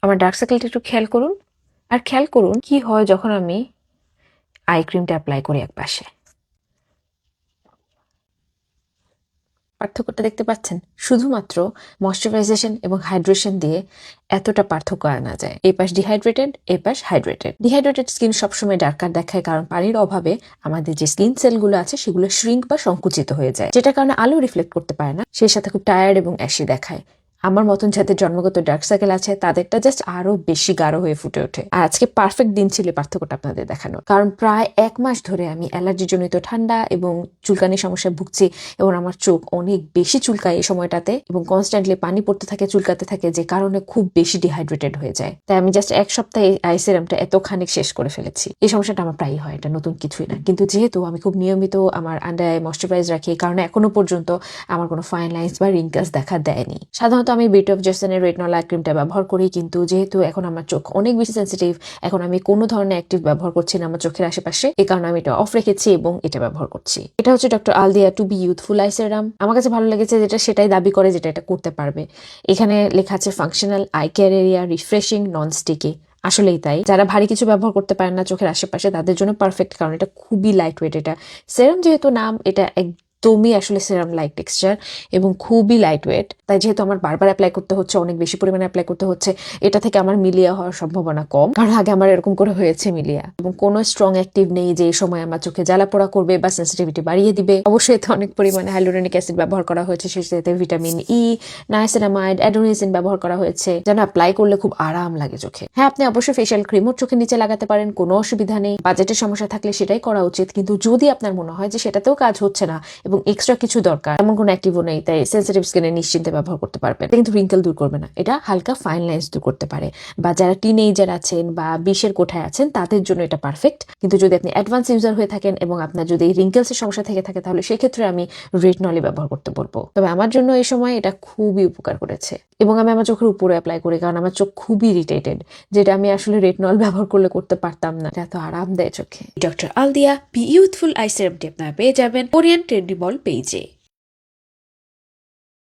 আমার ডার্ক সার্কেলটা একটু খেয়াল করুন, আর খেয়াল করুন কি হয় যখন আমি আই ক্রিমটা অ্যাপ্লাই করি এক পাশে। পার্থক্যটা দেখতে পাচ্ছেন? শুধুমাত্র ময়শ্চারাইজেশন এবং হাইড্রেশন দিয়ে এতটা পার্থক্য আনা যায়। এই পাশ ডিহাইড্রেটেড, এই পাশ হাইড্রেটেড। ডিহাইড্রেটেড স্কিন সবসময় ডার্কার দেখায়, কারণ পানির অভাবে আমাদের যে স্কিন সেলগুলো আছে সেগুলো শ্রিঙ্ক বা সংকুচিত হয়ে যায়, যেটার কারণে আলো রিফ্লেক্ট করতে পারে না, সেই সাথে খুব টায়ার্ড এবং অ্যাশি দেখায়। আমার মতন যাদের জন্মগত ডার্ক সার্কেল আছে তাদেরটা জাস্ট আরো বেশি গাঢ় হয়ে ফুটে ওঠে। আর আজকে পারফেক্ট দিন ছিল পার্থক্যটা আপনাদের দেখানো, কারণ প্রায় 1 মাস ধরে আমি অ্যালার্জি জনিত ঠান্ডা এবং চুলকানির সমস্যায় ভুগছি, এবং আমার চোখ অনেক বেশি চুলকায় এই সময়টাতে, এবং কনস্ট্যান্টলি পানি পড়তে থাকে, চুলকাতে থাকে, যে কারণে খুব বেশি ডিহাইড্রেটেড হয়ে যায়। তাই আমি জাস্ট 1 সপ্তাহে আই সিরামটা এত খানিক শেষ করে ফেলেছি। এই সমস্যাটা আমার প্রায়ই হয়, এটা নতুন কিছুই না। কিন্তু যেহেতু আমি খুব নিয়মিত আমার আন্ডার আই ময়শ্চারাইজ রাখি, এই কারণে এখনো পর্যন্ত আমার কোনো ফাইন লাইন্স বা রিঙ্কেলস দেখা দেয়নি। সাধারণত আমি বিউটি অফ জেসনের রেটিনল আই ক্রিমটা ব্যবহার করি, কিন্তু যেহেতু এখন আমার চোখ অনেক বেশি সেন্সিটিভ, এখন আমি কোনো ধরনের অ্যাক্টিভ ব্যবহার করছি না আমার চোখের আশেপাশে, এই কারণে আমি এটা অফ রেখেছি এবং এটা ব্যবহার করছি। এটা হচ্ছে doctor Aldia to be youthful eye serum. আমার কাছে ভালো লেগেছে, যেটা সেটাই দাবি করে যেটা এটা করতে পারবে। এখানে লেখা আছে functional, eye care area, refreshing, non sticky. আসলেই তাই, যারা ভারী কিছু ব্যবহার করতে পারেন না চোখের আশেপাশে তাদের জন্য পারফেক্ট, কারণ এটা খুবই লাইট ওয়েট। এটা সেরাম যেহেতু নাম, এটা একদমই আসলে সেরাম লাইক টেক্সচার এবং খুবই লাইট ওয়েট। তাই যেহেতু আমার বারবার অ্যাপ্লাই করতে হচ্ছে, অনেক বেশি পরিমাণে অ্যাপ্লাই করতে হচ্ছে, এটা থেকে আমার মিলিয়া হওয়ার সম্ভাবনা কম, কারণ আগে আমার এরকম করে হয়েছে মিলিয়া। এবং কোনো স্ট্রং অ্যাক্টিভ নেই যে এই সময় আমার চোখে জ্বালা পোড়া করবে বা সেন্সিটিভিটি বাড়িয়ে দিবে। অবশ্যই এতে অনেক পরিমাণে হাইলুরোনিক অ্যাসিড ব্যবহার করা হয়েছে, সেটাতে ভিটামিন ই, নাইসিনামাইড, অ্যাডোনিসিন ব্যবহার করা হয়েছে, যেন অ্যাপ্লাই করলে খুব আরাম লাগে চোখে। হ্যাঁ, আপনি অবশ্যই ফেশিয়াল ক্রিমও চোখের নিচে লাগাতে পারেন, কোনো অসুবিধা নেই। বাজেটের সমস্যা থাকলে সেটাই করা উচিত। কিন্তু যদি আপনার মনে হয় যে সেটাতেও কাজ হচ্ছে না এবং এক্সট্রা কিছু দরকার, এমন কোনো অ্যাক্টিভও নেই, তাই সেন্সিটিভ স্কিনে নিশ্চিন্তে ব্যবহার করতে পারবেন। কিন্তু রিঙ্কেল দূর করবে না, এটা হালকা ফাইন লাইন্স দূর করতে পারে। বা যারা টিনেজার আছেন বা 20-এর কোঠায় আছেন তাদের জন্য এটা পারফেক্ট। কিন্তু যদি আপনি অ্যাডভান্স ইউজার হয়ে থাকেন এবং আপনার যদি রিঙ্কেলসের সমস্যা থেকে থাকে, তাহলে সেক্ষেত্রে আমি রেটিনল ব্যবহার করতে বলবো। তবে আমার জন্য এই সময় এটা খুবই উপকার করেছে, এবং আমি আমার চোখের উপরে অ্যাপ্লাই করি, কারণ আমার চোখ খুবই ইরিটেটেড, যেটা আমি আসলে রেটিনল ব্যবহার করলে করতে পারতাম না। এটা এত আরাম দেয় চোখে। Doctor Aldia be youthful eye সেরামটি আপনারা পেয়ে যাবেন কোরিয়ান ট্রেন্ডি বল পেজে।